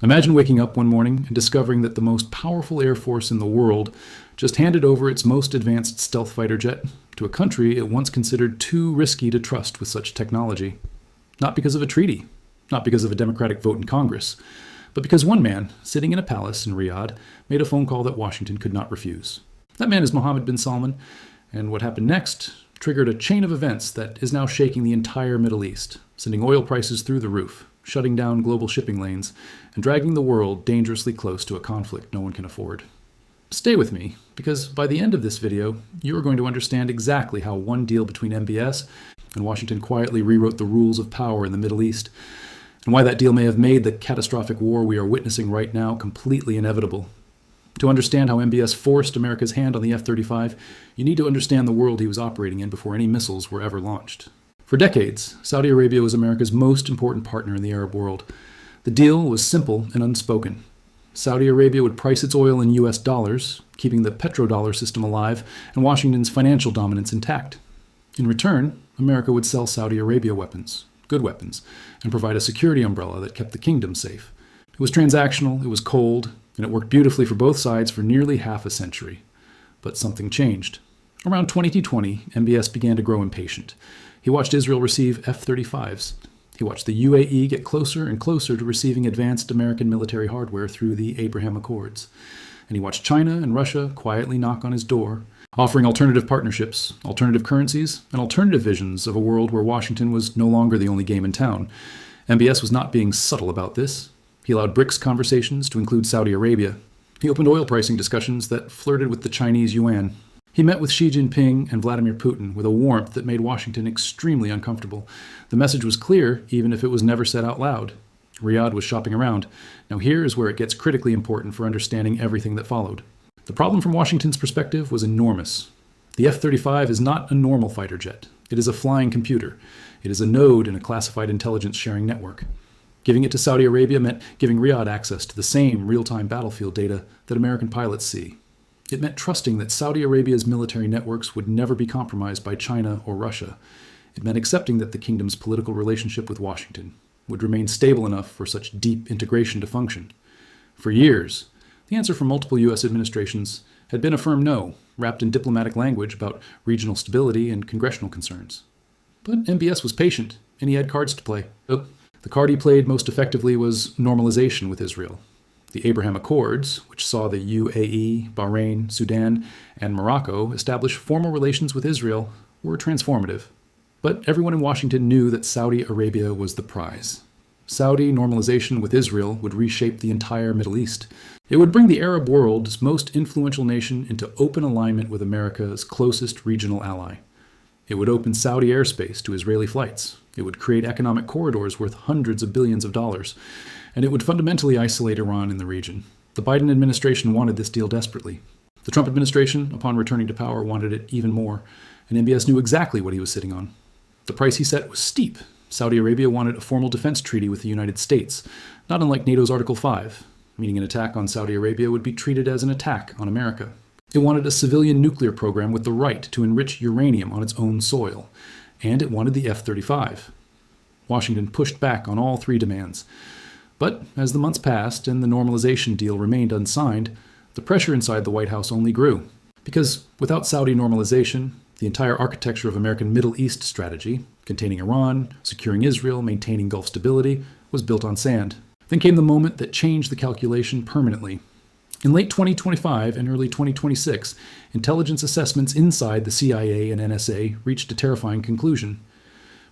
Imagine waking up one morning and discovering that the most powerful air force in the world just handed over its most advanced stealth fighter jet to a country it once considered too risky to trust with such technology. Not because of a treaty, not because of a democratic vote in Congress, but because one man, sitting in a palace in Riyadh, made a phone call that Washington could not refuse. That man is Mohammed bin Salman, and what happened next triggered a chain of events that is now shaking the entire Middle East, sending oil prices through the roof, shutting down global shipping lanes, and dragging the world dangerously close to a conflict no one can afford. Stay with me, because by the end of this video, you are going to understand exactly how one deal between MBS and Washington quietly rewrote the rules of power in the Middle East, and why that deal may have made the catastrophic war we are witnessing right now completely inevitable. To understand how MBS forced America's hand on the F-35, you need to understand the world he was operating in before any missiles were ever launched. For decades, Saudi Arabia was America's most important partner in the Arab world. The deal was simple and unspoken. Saudi Arabia would price its oil in US dollars, keeping the petrodollar system alive and Washington's financial dominance intact. In return, America would sell Saudi Arabia weapons, good weapons, and provide a security umbrella that kept the kingdom safe. It was transactional, it was cold, and it worked beautifully for both sides for nearly half a century. But something changed. Around 2020, MBS began to grow impatient. He watched Israel receive F-35s. He watched the UAE get closer and closer to receiving advanced American military hardware through the Abraham Accords. And he watched China and Russia quietly knock on his door, offering alternative partnerships, alternative currencies, and alternative visions of a world where Washington was no longer the only game in town. MBS was not being subtle about this. He allowed BRICS conversations to include Saudi Arabia. He opened oil pricing discussions that flirted with the Chinese yuan. He met with Xi Jinping and Vladimir Putin with a warmth that made Washington extremely uncomfortable. The message was clear, even if it was never said out loud. Riyadh was shopping around. Now here is where it gets critically important for understanding everything that followed. The problem from Washington's perspective was enormous. The F-35 is not a normal fighter jet. It is a flying computer. It is a node in a classified intelligence sharing network. Giving it to Saudi Arabia meant giving Riyadh access to the same real-time battlefield data that American pilots see. It meant trusting that Saudi Arabia's military networks would never be compromised by China or Russia. It meant accepting that the kingdom's political relationship with Washington would remain stable enough for such deep integration to function. For years, the answer from multiple U.S. administrations had been a firm no, wrapped in diplomatic language about regional stability and congressional concerns. But MBS was patient, and he had cards to play. The card he played most effectively was normalization with Israel. The Abraham Accords, which saw the UAE, Bahrain, Sudan, and Morocco establish formal relations with Israel, were transformative. But everyone in Washington knew that Saudi Arabia was the prize. Saudi normalization with Israel would reshape the entire Middle East. It would bring the Arab world's most influential nation into open alignment with America's closest regional ally. It would open Saudi airspace to Israeli flights. It would create economic corridors worth hundreds of billions of dollars. And it would fundamentally isolate Iran in the region. The Biden administration wanted this deal desperately. The Trump administration, upon returning to power, wanted it even more. And MBS knew exactly what he was sitting on. The price he set was steep. Saudi Arabia wanted a formal defense treaty with the United States, not unlike NATO's Article 5, meaning an attack on Saudi Arabia would be treated as an attack on America. It wanted a civilian nuclear program with the right to enrich uranium on its own soil. And it wanted the F-35. Washington pushed back on all three demands. But as the months passed and the normalization deal remained unsigned, the pressure inside the White House only grew. Because without Saudi normalization, the entire architecture of American Middle East strategy, containing Iran, securing Israel, maintaining Gulf stability, was built on sand. Then came the moment that changed the calculation permanently. In late 2025 and early 2026, intelligence assessments inside the CIA and NSA reached a terrifying conclusion.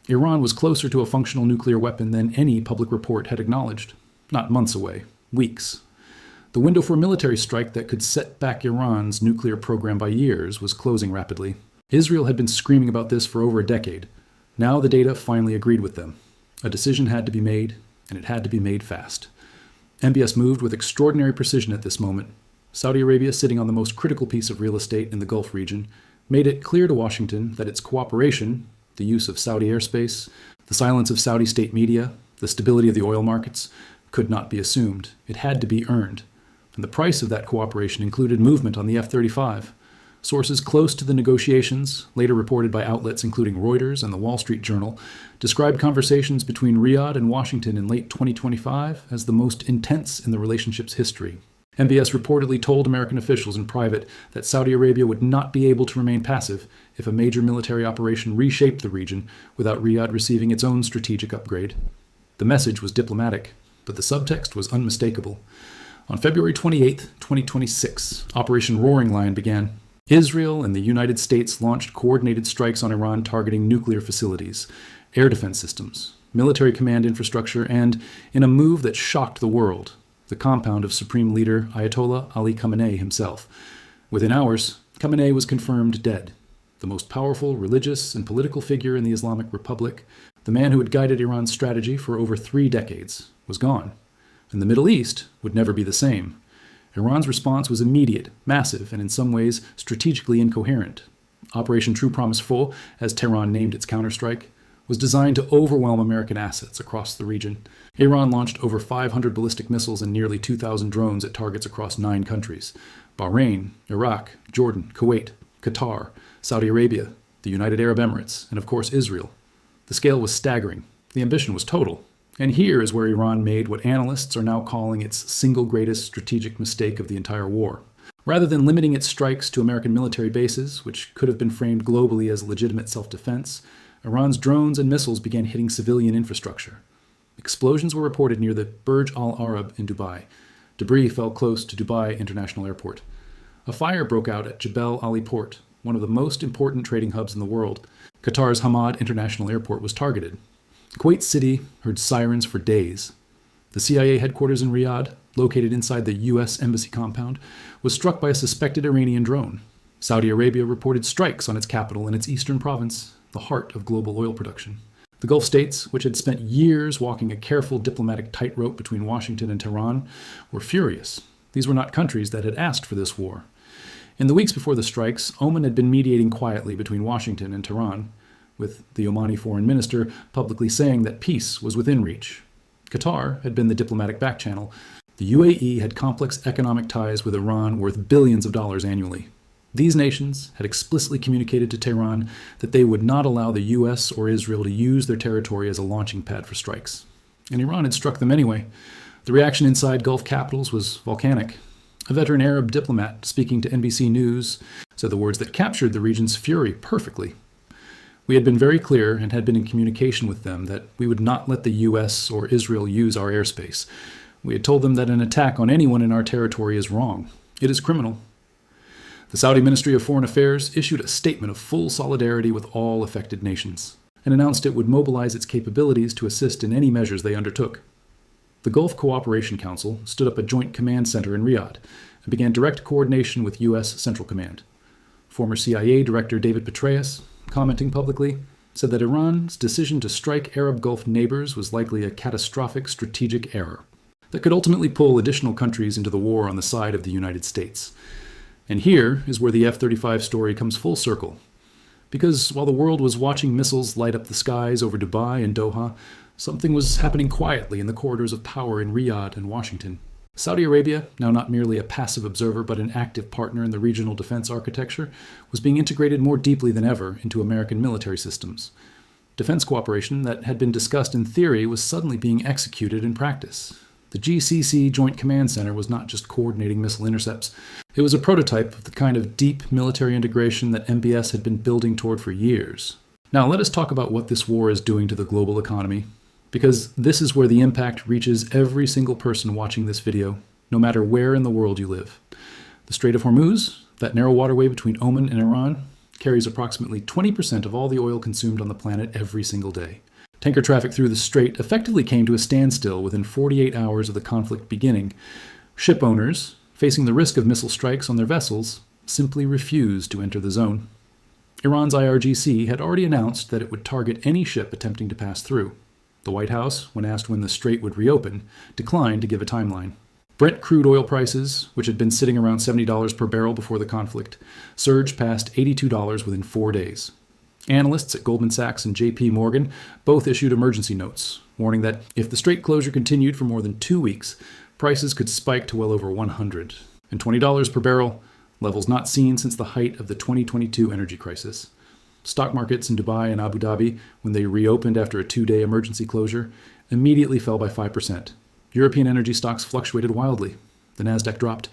Iran was closer to a functional nuclear weapon than any public report had acknowledged. Not months away, weeks. The window for a military strike that could set back Iran's nuclear program by years was closing rapidly. Israel had been screaming about this for over a decade. Now the data finally agreed with them. A decision had to be made, and it had to be made fast. MBS moved with extraordinary precision at this moment. Saudi Arabia, sitting on the most critical piece of real estate in the Gulf region, made it clear to Washington that its cooperation, the use of Saudi airspace, the silence of Saudi state media, the stability of the oil markets, could not be assumed. It had to be earned. And the price of that cooperation included movement on the F-35. Sources close to the negotiations, later reported by outlets including Reuters and the Wall Street Journal, described conversations between Riyadh and Washington in late 2025 as the most intense in the relationship's history. MBS reportedly told American officials in private that Saudi Arabia would not be able to remain passive if a major military operation reshaped the region without Riyadh receiving its own strategic upgrade. The message was diplomatic, but the subtext was unmistakable. On February 28, 2026, Operation Roaring Lion began. Israel and the United States launched coordinated strikes on Iran targeting nuclear facilities, air defense systems, military command infrastructure, and, in a move that shocked the world, the compound of Supreme Leader Ayatollah Ali Khamenei himself. Within hours, Khamenei was confirmed dead. The most powerful religious and political figure in the Islamic Republic, the man who had guided Iran's strategy for over 3 decades, was gone. And the Middle East would never be the same. Iran's response was immediate, massive, and in some ways strategically incoherent. Operation True Promise Foe, as Tehran named its counterstrike, was designed to overwhelm American assets across the region. Iran launched over 500 ballistic missiles and nearly 2,000 drones at targets across 9 countries: Bahrain, Iraq, Jordan, Kuwait, Qatar, Saudi Arabia, the United Arab Emirates, and of course Israel. The scale was staggering. The ambition was total. And here is where Iran made what analysts are now calling its single greatest strategic mistake of the entire war. Rather than limiting its strikes to American military bases, which could have been framed globally as legitimate self-defense, Iran's drones and missiles began hitting civilian infrastructure. Explosions were reported near the Burj Al Arab in Dubai. Debris fell close to Dubai International Airport. A fire broke out at Jebel Ali Port, one of the most important trading hubs in the world. Qatar's Hamad International Airport was targeted. Kuwait City heard sirens for days. The CIA headquarters in Riyadh, located inside the U.S. Embassy compound, was struck by a suspected Iranian drone. Saudi Arabia reported strikes on its capital and its eastern province, the heart of global oil production. The Gulf states, which had spent years walking a careful diplomatic tightrope between Washington and Tehran, were furious. These were not countries that had asked for this war. In the weeks before the strikes, Oman had been mediating quietly between Washington and Tehran, with the Omani foreign minister publicly saying that peace was within reach. Qatar had been the diplomatic back channel. The UAE had complex economic ties with Iran worth billions of dollars annually. These nations had explicitly communicated to Tehran that they would not allow the US or Israel to use their territory as a launching pad for strikes. And Iran had struck them anyway. The reaction inside Gulf capitals was volcanic. A veteran Arab diplomat speaking to NBC News said the words that captured the region's fury perfectly. We had been very clear and had been in communication with them that we would not let the US or Israel use our airspace. We had told them that an attack on anyone in our territory is wrong. It is criminal. The Saudi Ministry of Foreign Affairs issued a statement of full solidarity with all affected nations and announced it would mobilize its capabilities to assist in any measures they undertook. The Gulf Cooperation Council stood up a joint command center in Riyadh and began direct coordination with U.S. Central Command. Former CIA Director David Petraeus, commenting publicly, said that Iran's decision to strike Arab Gulf neighbors was likely a catastrophic strategic error that could ultimately pull additional countries into the war on the side of the United States. And here is where the F-35 story comes full circle. Because while the world was watching missiles light up the skies over Dubai and Doha, something was happening quietly in the corridors of power in Riyadh and Washington. Saudi Arabia, now not merely a passive observer but an active partner in the regional defense architecture, was being integrated more deeply than ever into American military systems. Defense cooperation that had been discussed in theory was suddenly being executed in practice. The GCC Joint Command Center was not just coordinating missile intercepts. It was a prototype of the kind of deep military integration that MBS had been building toward for years. Now let us talk about what this war is doing to the global economy, because this is where the impact reaches every single person watching this video, no matter where in the world you live. The Strait of Hormuz, that narrow waterway between Oman and Iran, carries approximately 20% of all the oil consumed on the planet every single day. Tanker traffic through the strait effectively came to a standstill within 48 hours of the conflict beginning. Ship owners, facing the risk of missile strikes on their vessels, simply refused to enter the zone. Iran's IRGC had already announced that it would target any ship attempting to pass through. The White House, when asked when the strait would reopen, declined to give a timeline. Brent crude oil prices, which had been sitting around $70 per barrel before the conflict, surged past $82 within 4 days. Analysts at Goldman Sachs and JP Morgan both issued emergency notes, warning that if the strait closure continued for more than 2 weeks, prices could spike to well over $100. And $20 per barrel, levels not seen since the height of the 2022 energy crisis. Stock markets in Dubai and Abu Dhabi, when they reopened after a 2-day emergency closure, immediately fell by 5%. European energy stocks fluctuated wildly. The Nasdaq dropped.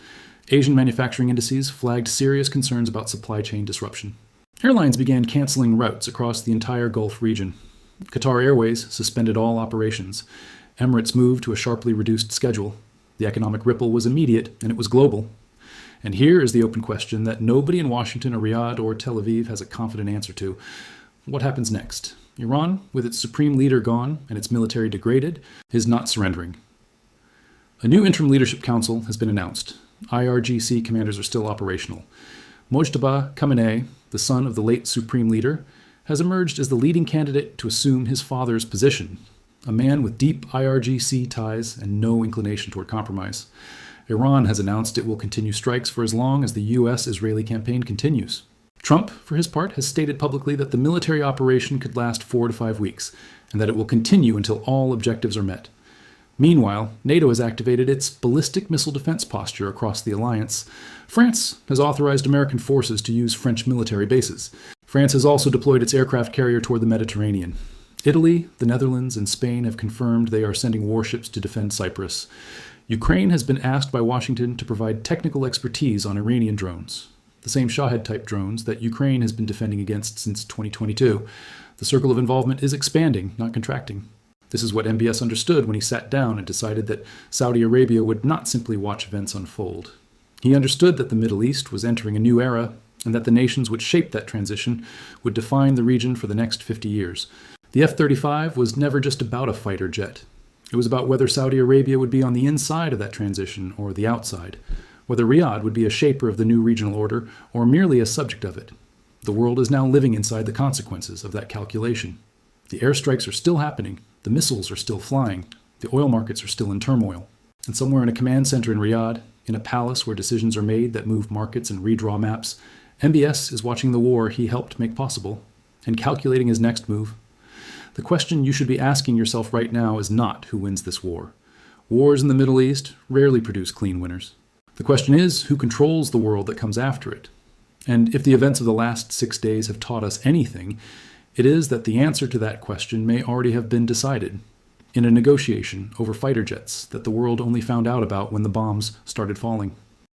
Asian manufacturing indices flagged serious concerns about supply chain disruption. Airlines began canceling routes across the entire Gulf region. Qatar Airways suspended all operations. Emirates moved to a sharply reduced schedule. The economic ripple was immediate, and it was global. And here is the open question that nobody in Washington or Riyadh or Tel Aviv has a confident answer to. What happens next? Iran, with its supreme leader gone and its military degraded, is not surrendering. A new interim leadership council has been announced. IRGC commanders are still operational. Mojtaba Khamenei, the son of the late supreme leader, has emerged as the leading candidate to assume his father's position, a man with deep IRGC ties and no inclination toward compromise. Iran has announced it will continue strikes for as long as the U.S.-Israeli campaign continues. Trump, for his part, has stated publicly that the military operation could last 4 to 5 weeks, and that it will continue until all objectives are met. Meanwhile, NATO has activated its ballistic missile defense posture across the alliance. France has authorized American forces to use French military bases. France has also deployed its aircraft carrier toward the Mediterranean. Italy, the Netherlands, and Spain have confirmed they are sending warships to defend Cyprus. Ukraine has been asked by Washington to provide technical expertise on Iranian drones, the same Shahed-type drones that Ukraine has been defending against since 2022. The circle of involvement is expanding, not contracting. This is what MBS understood when he sat down and decided that Saudi Arabia would not simply watch events unfold. He understood that the Middle East was entering a new era, and that the nations which shaped that transition would define the region for the next 50 years. The F-35 was never just about a fighter jet. It was about whether Saudi Arabia would be on the inside of that transition or the outside, whether Riyadh would be a shaper of the new regional order or merely a subject of it. The world is now living inside the consequences of that calculation. The airstrikes are still happening, the missiles are still flying, the oil markets are still in turmoil. And somewhere in a command center in Riyadh, in a palace where decisions are made that move markets and redraw maps, MBS is watching the war he helped make possible and calculating his next move. The question you should be asking yourself right now is not who wins this war. Wars in the Middle East rarely produce clean winners. The question is who controls the world that comes after it. And if the events of the last 6 days have taught us anything, it is that the answer to that question may already have been decided in a negotiation over fighter jets that the world only found out about when the bombs started falling.